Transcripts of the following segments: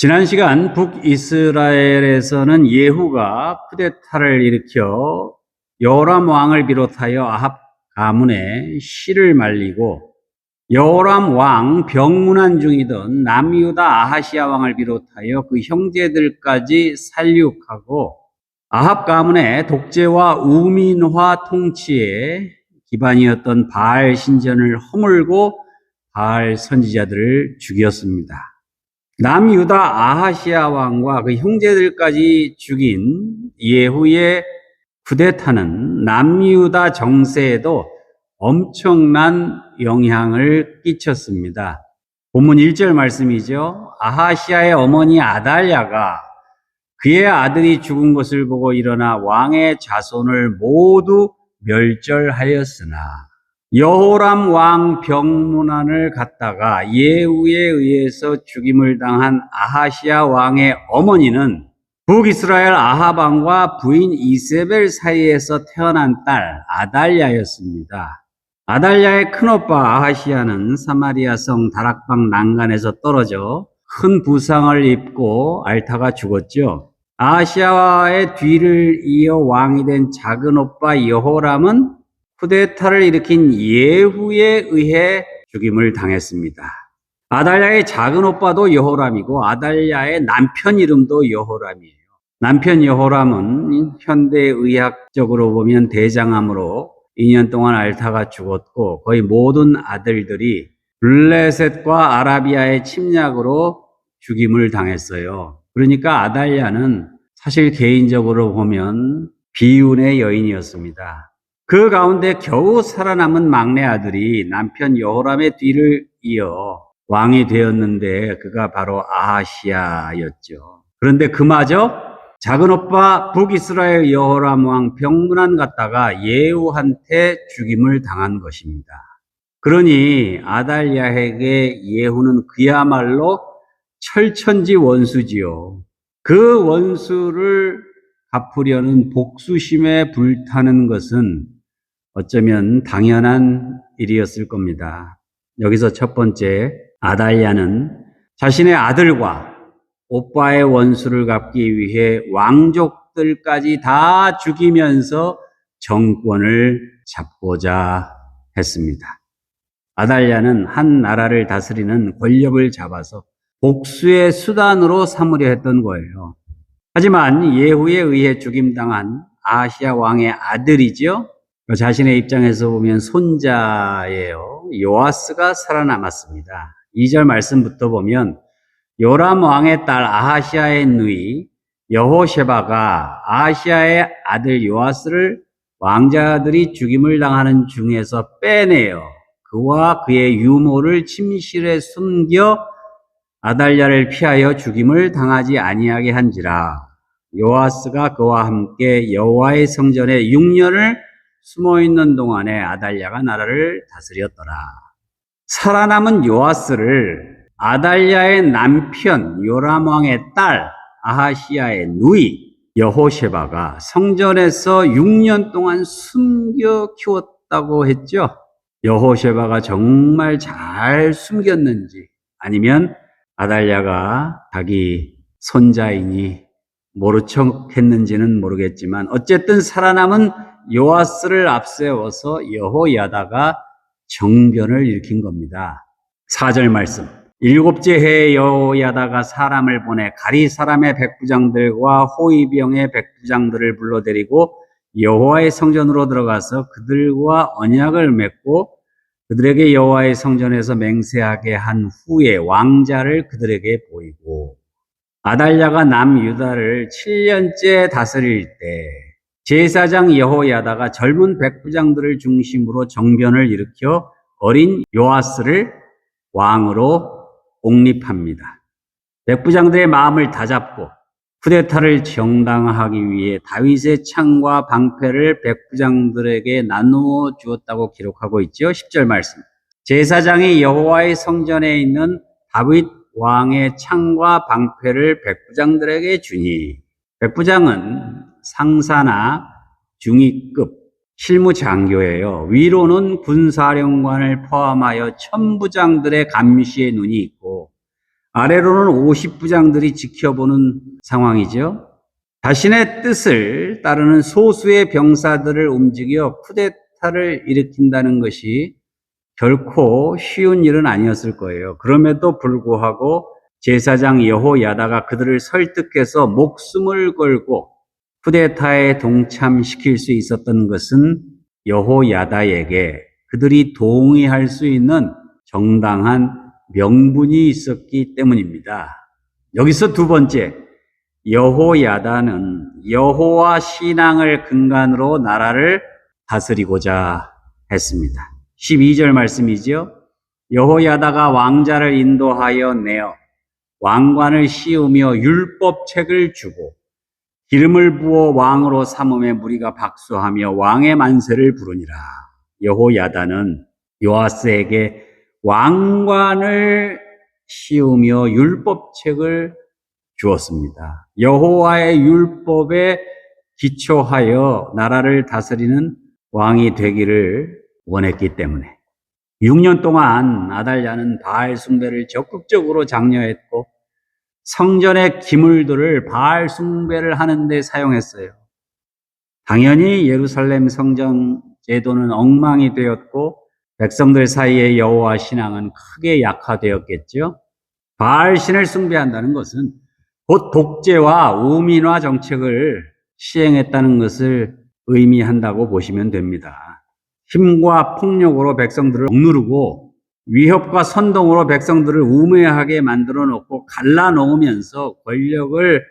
지난 시간 북이스라엘에서는 예후가 쿠데타를 일으켜 여호람 왕을 비롯하여 아합 가문의 씨를 말리고 여호람 왕 병문안 중이던 남유다 아하시야 왕을 비롯하여 그 형제들까지 살육하고 아합 가문의 독재와 우민화 통치의 기반이었던 바알 신전을 허물고 바알 선지자들을 죽였습니다. 남유다 아하시야 왕과 그 형제들까지 죽인 예후의 쿠데타는 남유다 정세에도 엄청난 영향을 끼쳤습니다. 본문 1절 말씀이죠. 아하시야의 어머니 아달랴가 그의 아들이 죽은 것을 보고 일어나 왕의 자손을 모두 멸절하였으나 여호람 왕 병문안을 갔다가 예후에 의해서 죽임을 당한 아하시야 왕의 어머니는 북이스라엘 아합 왕과 부인 이세벨 사이에서 태어난 딸 아달랴였습니다. 아달랴의 큰오빠 아하시야는 사마리아 성 다락방 난간에서 떨어져 큰 부상을 입고 앓다가 죽었죠. 아하시야의 뒤를 이어 왕이 된 작은 오빠 여호람은 쿠데타를 일으킨 예후에 의해 죽임을 당했습니다. 아달랴의 작은 오빠도 여호람이고 아달랴의 남편 이름도 여호람이에요. 남편 여호람은 현대의학적으로 보면 대장암으로 2년 동안 앓다가 죽었고 거의 모든 아들들이 블레셋과 아라비아의 침략으로 죽임을 당했어요. 그러니까 아달랴는 사실 개인적으로 보면 비운의 여인이었습니다. 그 가운데 겨우 살아남은 막내 아들이 남편 여호람의 뒤를 이어 왕이 되었는데 그가 바로 아하시야였죠. 그런데 그마저 작은 오빠 북이스라엘 여호람 왕 병문안 갔다가 예후한테 죽임을 당한 것입니다. 그러니 아달랴에게 예후는 그야말로 철천지 원수지요. 그 원수를 갚으려는 복수심에 불타는 것은 어쩌면 당연한 일이었을 겁니다. 여기서 첫 번째, 아달랴는 자신의 아들과 오빠의 원수를 갚기 위해 왕족들까지 다 죽이면서 정권을 잡고자 했습니다. 아달랴는 한 나라를 다스리는 권력을 잡아서 복수의 수단으로 삼으려 했던 거예요. 하지만 예후에 의해 죽임당한 아하시야 왕의 아들이죠. 자신의 입장에서 보면 손자예요. 요아스가 살아남았습니다. 2절 말씀부터 보면 요람 왕의 딸 아하시야의 누이 여호셰바가 아하시야의 아들 요아스를 왕자들이 죽임을 당하는 중에서 빼내어 그와 그의 유모를 침실에 숨겨 아달랴를 피하여 죽임을 당하지 아니하게 한지라. 요아스가 그와 함께 여호와의 성전에 6년을 숨어있는 동안에 아달랴가 나라를 다스렸더라. 살아남은 요아스를 아달랴의 남편 요람 왕의 딸 아하시야의 누이 여호셰바가 성전에서 6년 동안 숨겨 키웠다고 했죠. 여호셰바가 정말 잘 숨겼는지 아니면 아달랴가 자기 손자이니 모른 척 했는지는 모르겠지만 어쨌든 살아남은 요아스를 앞세워서 여호야다가 정변을 일으킨 겁니다. 4절 말씀. 7째 해에 여호야다가 사람을 보내 가리 사람의 백부장들과 호위병의 백부장들을 불러들이고 여호와의 성전으로 들어가서 그들과 언약을 맺고 그들에게 여호와의 성전에서 맹세하게 한 후에 왕자를 그들에게 보이고 아달랴가 남유다를 7년째 다스릴 때 제사장 여호야다가 젊은 백부장들을 중심으로 정변을 일으켜 어린 요아스를 왕으로 옹립합니다. 백부장들의 마음을 다잡고 쿠데타를 정당화하기 위해 다윗의 창과 방패를 백부장들에게 나누어 주었다고 기록하고 있죠. 10절 말씀. 제사장이 여호와의 성전에 있는 다윗 왕의 창과 방패를 백부장들에게 주니 백부장은 상사나 중위급 실무장교예요. 위로는 군사령관을 포함하여 천부장들의 감시의 눈이 있고 아래로는 50부장들이 지켜보는 상황이죠. 자신의 뜻을 따르는 소수의 병사들을 움직여 쿠데타를 일으킨다는 것이 결코 쉬운 일은 아니었을 거예요. 그럼에도 불구하고 제사장 여호야다가 그들을 설득해서 목숨을 걸고 쿠데타에 동참시킬 수 있었던 것은 여호야다에게 그들이 동의할 수 있는 정당한 명분이 있었기 때문입니다. 여기서 두 번째, 여호야다는 여호와 신앙을 근간으로 나라를 다스리고자 했습니다. 12절 말씀이죠. 여호야다가 왕자를 인도하여 내어 왕관을 씌우며 율법책을 주고 기름을 부어 왕으로 삼음에 무리가 박수하며 왕의 만세를 부르니라. 여호야다는 요아스에게 왕관을 씌우며 율법책을 주었습니다. 여호와의 율법에 기초하여 나라를 다스리는 왕이 되기를 원했기 때문에 6년 동안 아달랴는 바알 숭배를 적극적으로 장려했고 성전의 기물들을 바알 숭배를 하는 데 사용했어요. 당연히 예루살렘 성전 제도는 엉망이 되었고 백성들 사이에 여호와 신앙은 크게 약화되었겠죠. 바알 신을 숭배한다는 것은 곧 독재와 우민화 정책을 시행했다는 것을 의미한다고 보시면 됩니다. 힘과 폭력으로 백성들을 억누르고 위협과 선동으로 백성들을 우매하게 만들어 놓고 갈라놓으면서 권력을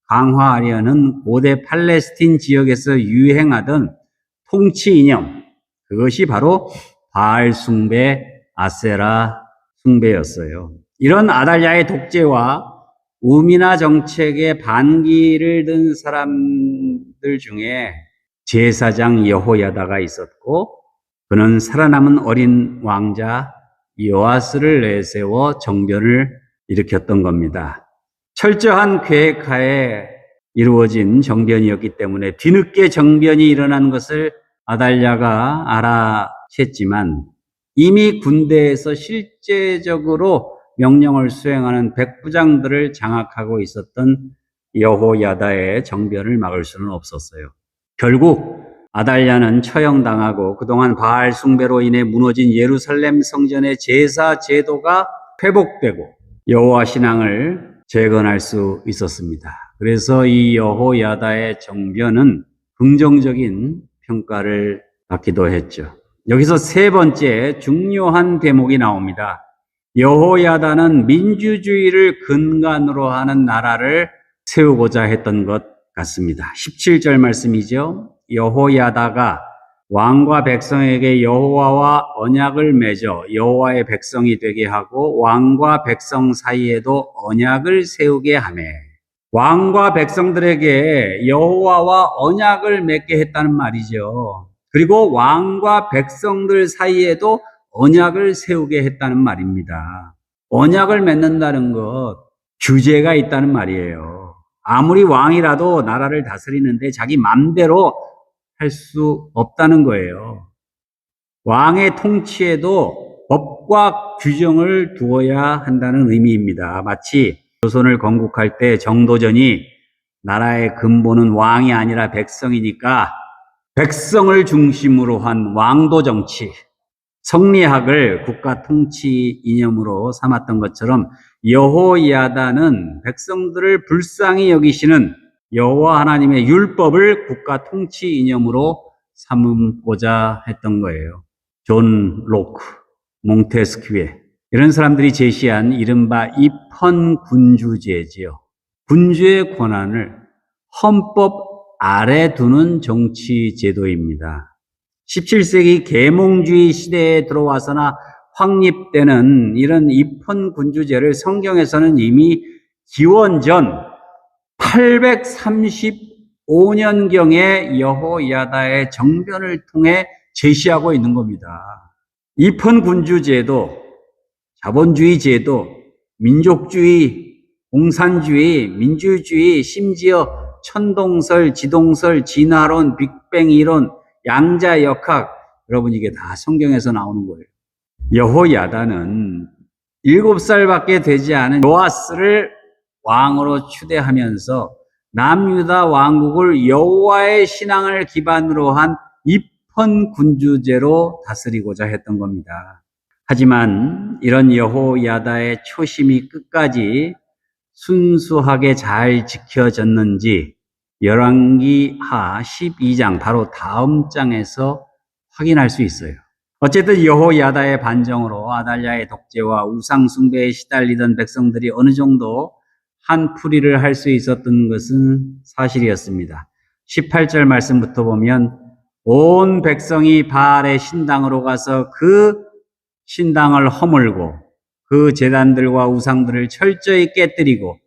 강화하려는 고대 팔레스틴 지역에서 유행하던 통치 이념, 그것이 바로 바알 숭배, 아세라 숭배였어요. 이런 아달랴의 독재와 우민화 정책에 반기를 든 사람들 중에 제사장 여호야다가 있었고 그는 살아남은 어린 왕자 요아스를 내세워 정변을 일으켰던 겁니다. 철저한 계획하에 이루어진 정변이었기 때문에 뒤늦게 정변이 일어난 것을 아달랴가 알아챘지만 이미 군대에서 실제적으로 명령을 수행하는 백부장들을 장악하고 있었던 여호야다의 정변을 막을 수는 없었어요. 결국 아달랴는 처형당하고 그동안 바알 숭배로 인해 무너진 예루살렘 성전의 제사 제도가 회복되고 여호와 신앙을 재건할 수 있었습니다. 그래서 이 여호야다의 정변은 긍정적인 평가를 받기도 했죠. 여기서 세 번째 중요한 대목이 나옵니다. 여호야다는 민주주의를 근간으로 하는 나라를 세우고자 했던 것 같습니다. 17절 말씀이죠. 여호야다가 왕과 백성에게 여호와와 언약을 맺어 여호와의 백성이 되게 하고 왕과 백성 사이에도 언약을 세우게 하매 왕과 백성들에게 여호와와 언약을 맺게 했다는 말이죠. 그리고 왕과 백성들 사이에도 언약을 세우게 했다는 말입니다. 언약을 맺는다는 것, 규제가 있다는 말이에요. 아무리 왕이라도 나라를 다스리는데 자기 맘대로 할 수 없다는 거예요. 왕의 통치에도 법과 규정을 두어야 한다는 의미입니다. 마치 조선을 건국할 때 정도전이 나라의 근본은 왕이 아니라 백성이니까 백성을 중심으로 한 왕도 정치, 성리학을 국가 통치 이념으로 삼았던 것처럼 여호야다는 백성들을 불쌍히 여기시는 여호와 하나님의 율법을 국가 통치 이념으로 삼고자 했던 거예요. 존 로크, 몽테스큐에 이런 사람들이 제시한 이른바 입헌군주제지요. 군주의 권한을 헌법 아래 두는 정치 제도입니다. 17세기 계몽주의 시대에 들어와서나 확립되는 이런 입헌군주제를 성경에서는 이미 기원전 835년경에 여호야다의 정변을 통해 제시하고 있는 겁니다. 입헌군주제도, 자본주의 제도, 민족주의, 공산주의, 민주주의, 심지어 천동설, 지동설, 진화론, 빅뱅 이론, 양자역학, 여러분 이게 다 성경에서 나오는 거예요. 여호야다는 7살밖에 되지 않은 요아스를 왕으로 추대하면서 남유다 왕국을 여호와의 신앙을 기반으로 한 입헌 군주제로 다스리고자 했던 겁니다. 하지만 이런 여호야다의 초심이 끝까지 순수하게 잘 지켜졌는지 열왕기하 12장 바로 다음 장에서 확인할 수 있어요. 어쨌든 여호야다의 반정으로 아달랴의 독재와 우상 숭배에 시달리던 백성들이 어느 정도 한풀이를 할 수 있었던 것은 사실이었습니다. 18절 말씀부터 보면 온 백성이 바알의 신당으로 가서 그 신당을 허물고 그 제단들과 우상들을 철저히 깨뜨리고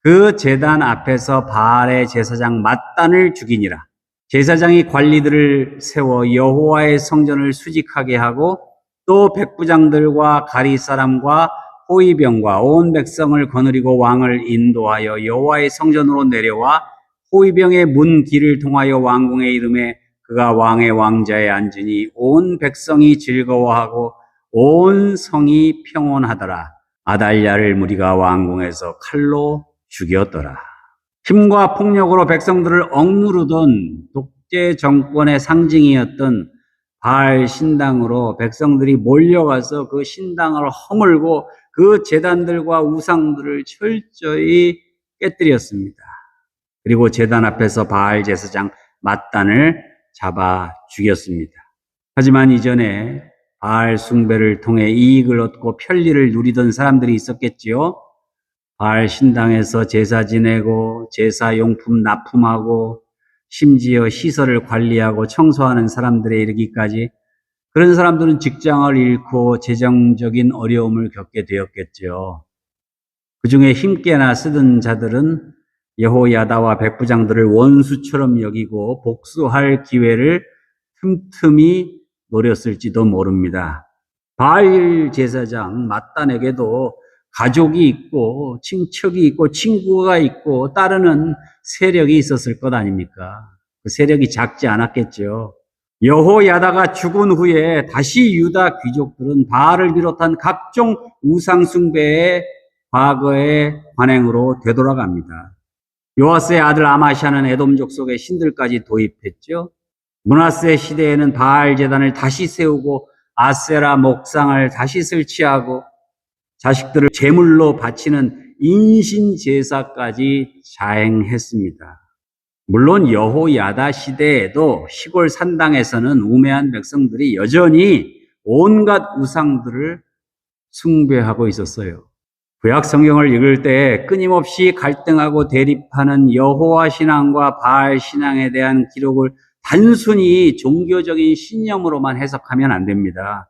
그 제단 앞에서 바알의 제사장 맏단을 죽이니라. 제사장이 관리들을 세워 여호와의 성전을 수직하게 하고 또 백부장들과 가리 사람과 호위병과 온 백성을 거느리고 왕을 인도하여 여호와의 성전으로 내려와 호위병의 문 길을 통하여 왕궁에 이르매 그가 왕의 왕자에 앉으니 온 백성이 즐거워하고 온 성이 평온하더라. 아달랴를 무리가 왕궁에서 칼로 죽였더라. 힘과 폭력으로 백성들을 억누르던 독재 정권의 상징이었던 바알 신당으로 백성들이 몰려가서 그 신당을 허물고 그 제단들과 우상들을 철저히 깨뜨렸습니다. 그리고 제단 앞에서 바알 제사장 맏단을 잡아 죽였습니다. 하지만 이전에 바알 숭배를 통해 이익을 얻고 편리를 누리던 사람들이 있었겠지요. 바알 신당에서 제사 지내고 제사 용품 납품하고 심지어 시설을 관리하고 청소하는 사람들에 이르기까지 그런 사람들은 직장을 잃고 재정적인 어려움을 겪게 되었겠죠. 그 중에 힘께나 쓰던 자들은 여호야다와 백부장들을 원수처럼 여기고 복수할 기회를 틈틈이 노렸을지도 모릅니다. 바알 제사장 맏단에게도 가족이 있고 친척이 있고 친구가 있고 따르는 세력이 있었을 것 아닙니까? 그 세력이 작지 않았겠죠. 여호야다가 죽은 후에 다시 유다 귀족들은 바알을 비롯한 각종 우상 숭배의 과거의 관행으로 되돌아갑니다. 요아스의 아들 아마시아는 에돔 족속의 신들까지 도입했죠. 므낫세 시대에는 바알 제단을 다시 세우고 아세라 목상을 다시 설치하고 자식들을 제물로 바치는 인신 제사까지 자행했습니다. 물론 여호야다 시대에도 시골 산당에서는 우매한 백성들이 여전히 온갖 우상들을 숭배하고 있었어요. 구약 성경을 읽을 때 끊임없이 갈등하고 대립하는 여호와 신앙과 바알 신앙에 대한 기록을 단순히 종교적인 신념으로만 해석하면 안 됩니다.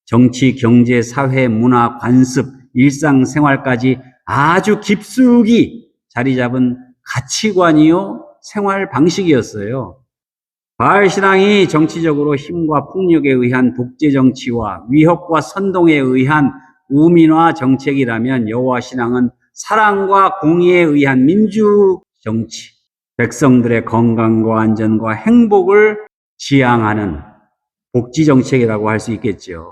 정치, 경제, 사회, 문화, 관습, 일상생활까지 아주 깊숙이 자리 잡은 가치관이요, 생활 방식이었어요. 바알 신앙이 정치적으로 힘과 폭력에 의한 독재 정치와 위협과 선동에 의한 우민화 정책이라면 여호와 신앙은 사랑과 공의에 의한 민주 정치, 백성들의 건강과 안전과 행복을 지향하는 복지 정책이라고 할 수 있겠죠.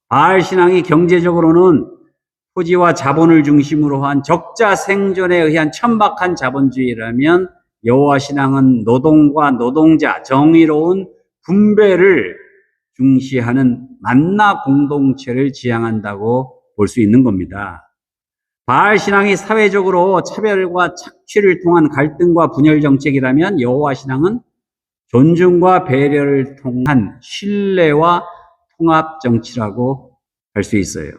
바알 신앙이 경제적으로는 토지와 자본을 중심으로 한 적자 생존에 의한 천박한 자본주의라면 여호와 신앙은 노동과 노동자, 정의로운 분배를 중시하는 만나 공동체를 지향한다고 볼 수 있는 겁니다. 바알 신앙이 사회적으로 차별과 착취를 통한 갈등과 분열 정책이라면 여호와 신앙은 존중과 배려를 통한 신뢰와 통합 정치라고 할 수 있어요.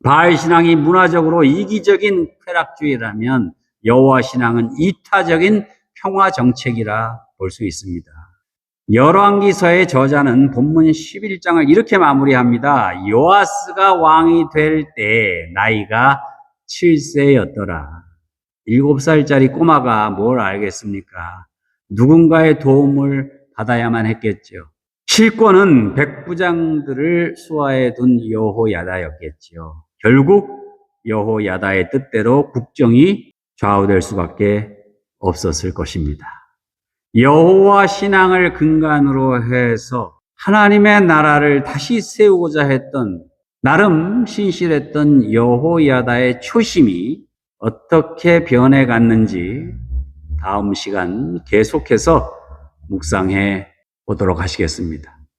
바알 신앙이 문화적으로 이기적인 쾌락주의라면 여호와 신앙은 이타적인 평화 정책이라 볼 수 있습니다. 열왕기서의 저자는 본문 11장을 이렇게 마무리합니다. 요아스가 왕이 될 때 나이가 7세였더라. 7살짜리 꼬마가 뭘 알겠습니까? 누군가의 도움을 받아야만 했겠죠. 실권은 백부장들을 수하에 둔 여호야다였겠죠. 결국 여호야다의 뜻대로 국정이 좌우될 수밖에 없었을 것입니다. 여호와 신앙을 근간으로 해서 하나님의 나라를 다시 세우고자 했던 나름 신실했던 여호야다의 초심이 어떻게 변해갔는지 다음 시간 계속해서 묵상해 보도록 하시겠습니다.